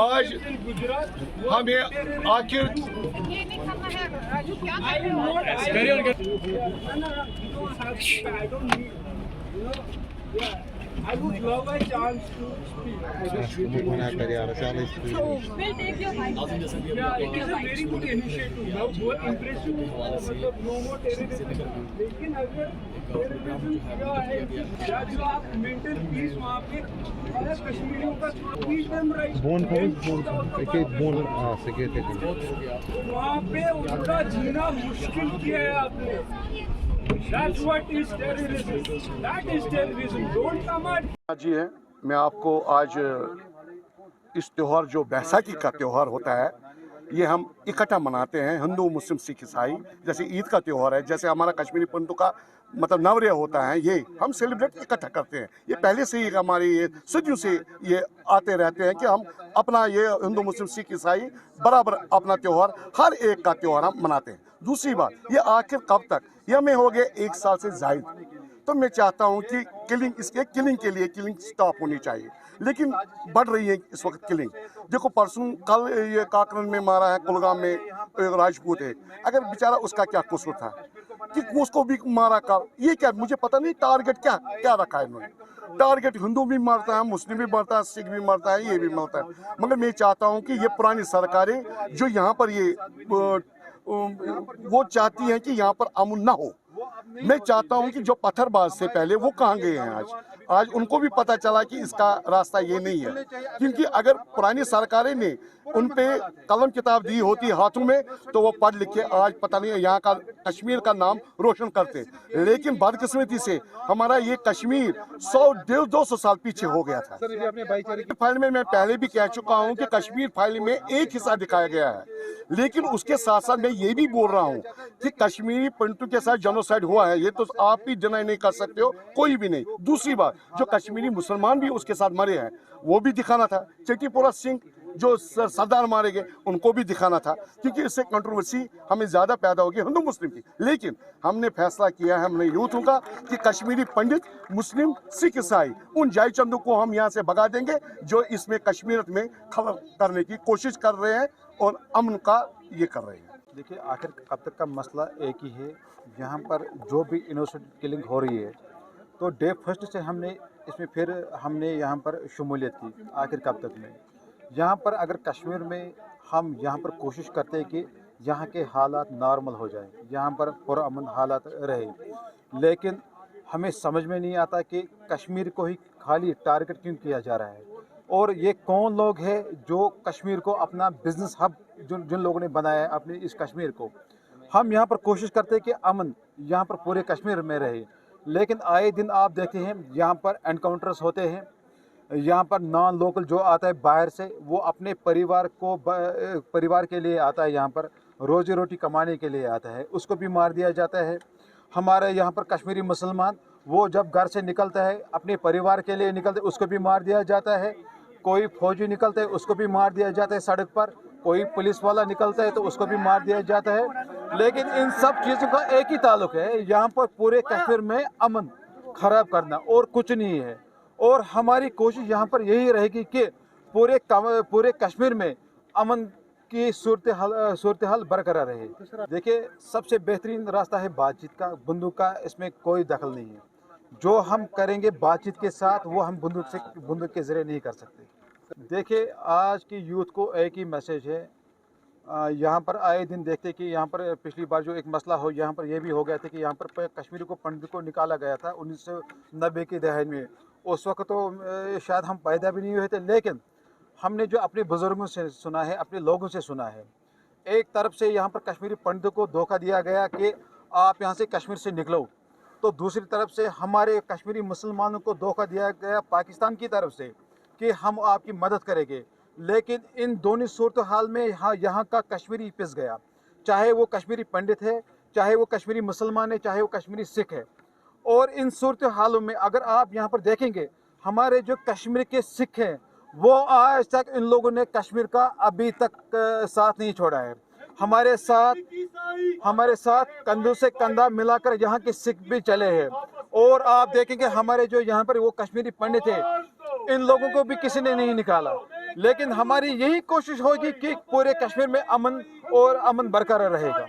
आज हमें आखिर I would love a chance to speak. So, We'll take your mic. yeah, it is a very good initiative. Now, बहुत impressive. मतलब no more terrorism. लेकिन अगर terrorism क्या है या जो आप mental peace वहाँ पे अगर कश्मीरियों का teach them right. वहाँ पे उनका जीना मुश्किल किया है आपने. That's what is terrorism. That is terrorism. Don't come at. जी है, मैं आपको आज इस त्यौहार जो बैसाखी का त्यौहार होता है ये हम इकट्ठा मनाते हैं, हिंदू मुस्लिम सिख ईसाई, जैसे ईद का त्यौहार है, जैसे हमारा कश्मीरी पंडितों का मतलब नवरेह होता है, ये हम सेलिब्रेट इकट्ठा करते हैं। ये पहले से ही हमारी ये सदियों से ये आते रहते हैं कि हम अपना ये हिंदू मुस्लिम सिख ईसाई बराबर अपना त्यौहार हर एक का त्यौहार हम मनाते हैं। दूसरी बात, ये आखिर कब तक, ये हमें हो गए 1 साल से जायद, तो मैं चाहता हूँ कि किलिंग के लिए किलिंग स्टॉप होनी चाहिए, लेकिन बढ़ रही है इस वक्त किलिंग। देखो परसों कल ये काकरन में मारा है, कुलगाम में एक राजपूत है, अगर बेचारा उसका क्या कसूर था कि उसको भी मारा कल, ये क्या मुझे पता नहीं टारगेट क्या रखा है इन्होंने। टारगेट हिंदू भी मरता है, मुस्लिम भी मरता है, सिख भी मरता है, ये भी मरता है, मगर मैं चाहता हूँ कि ये पुरानी सरकारें जो यहाँ पर ये वो चाहती हैं कि यहाँ पर अमन ना हो। मैं चाहता हूं कि जो पत्थरबाज से पहले वो कहाँ गए हैं, आज उनको भी पता चला कि इसका रास्ता ये नहीं है, क्योंकि अगर पुरानी सरकारें ने उन पे कलम किताब दी होती हाथों में तो वो पढ़ लिख के आज पता नहीं यहाँ का कश्मीर का नाम रोशन करते, लेकिन बदकिस्मती से हमारा ये कश्मीर 100-150 साल पीछे हो गया था। फाइल में मैं पहले भी कह चुका हूँ कि कश्मीर फाइल में एक हिस्सा दिखाया गया है, लेकिन उसके साथ साथ मैं ये भी बोल रहा हूँ कि कश्मीरी पंडितों के साथ जेनोसाइड हुआ है, ये तो आप भी डिनाई नहीं कर सकते हो, कोई भी नहीं। दूसरी बात, जो कश्मीरी मुसलमान भी उसके साथ मरे हैं वो भी दिखाना था। चटीपुरा सिंह जो सरदार मारे गए उनको भी दिखाना था, क्योंकि इससे कंट्रोवर्सी हमें ज़्यादा पैदा होगी हिंदू मुस्लिम की। लेकिन हमने फैसला किया है, हमने यूथों का, कि कश्मीरी पंडित मुस्लिम सिख ईसाई उन जयचंदों को हम यहाँ से भगा देंगे जो इसमें कश्मीरियत में खलल करने की कोशिश कर रहे हैं और अमन का ये कर रहे हैं। देखिए, आखिर कब तक का मसला एक ही है, यहाँ पर जो भी इनोसेंट किलिंग हो रही है, तो डे फर्स्ट से हमने यहाँ पर शमूलियत की। आखिर कब तक में यहाँ पर अगर कश्मीर में हम यहाँ पर कोशिश करते हैं कि यहाँ के हालात नॉर्मल हो जाए, यहाँ पर पुरअमन हालात रहे, लेकिन हमें समझ में नहीं आता कि कश्मीर को ही खाली टारगेट क्यों किया जा रहा है, और ये कौन लोग हैं जो कश्मीर को अपना बिजनेस हब जिन लोगों ने बनाया है अपने इस कश्मीर को। हम यहाँ पर कोशिश करते हैं कि अमन यहाँ पर पूरे कश्मीर में रहे, लेकिन आए दिन आप देखते हैं यहाँ पर एनकाउंटर्स होते हैं। यहाँ पर नॉन लोकल जो आता है बाहर से, वो अपने परिवार के लिए आता है, यहाँ पर रोजी रोटी कमाने के लिए आता है, उसको भी मार दिया जाता है। हमारे यहाँ पर कश्मीरी मुसलमान वो जब घर से निकलता है अपने परिवार के लिए निकलते, उसको भी मार दिया जाता है। कोई फौजी निकलता है उसको भी मार दिया जाता है सड़क पर, कोई पुलिस वाला निकलता है तो उसको भी मार दिया जाता है। लेकिन इन सब चीज़ों का एक ही ताल्लुक है, यहाँ पर पूरे कश्मीर में अमन खराब करना और कुछ नहीं है। और हमारी कोशिश यहाँ पर यही रहेगी कि पूरे कश्मीर में अमन की सूरत हाल बरकरार रहे। देखिए, सबसे बेहतरीन रास्ता है बातचीत का, बंदूक का इसमें कोई दखल नहीं है। जो हम करेंगे बातचीत के साथ, वो हम बंदूक के ज़रिए नहीं कर सकते। देखिए, आज की यूथ को एक ही मैसेज है, यहाँ पर आए दिन देखते कि यहाँ पर पिछली बार जो एक मसला हो, यहाँ पर यह भी हो गया था कि यहाँ पर कश्मीरी को पंडित को निकाला गया था 1990 की दहाई में। उस वक्त तो शायद हम पैदा भी नहीं हुए थे, लेकिन हमने जो अपने बुज़ुर्गों से सुना है, अपने लोगों से सुना है, एक तरफ से यहाँ पर कश्मीरी पंडितों को धोखा दिया गया कि आप यहाँ से कश्मीर से निकलो, तो दूसरी तरफ से हमारे कश्मीरी मुसलमानों को धोखा दिया गया पाकिस्तान की तरफ से कि हम आपकी मदद करेंगे। लेकिन इन दोनों सूरत हाल में यहाँ का कश्मीरी पिस गया, चाहे वो कश्मीरी पंडित है, चाहे वो कश्मीरी मुसलमान है, चाहे वो कश्मीरी सिख है। और इन सूरत हालों में अगर आप यहाँ पर देखेंगे, हमारे जो कश्मीर के सिख हैं वो आज तक इन लोगों ने कश्मीर का अभी तक साथ नहीं छोड़ा है। हमारे साथ कंधों से कंधा मिलाकर यहाँ के सिख भी चले हैं। और आप देखेंगे हमारे जो यहाँ पर वो कश्मीरी पंडित है, इन लोगों को भी किसी ने नहीं निकाला, लेकिन हमारी यही कोशिश होगी कि पूरे कश्मीर में अमन और अमन बरकरार रहेगा।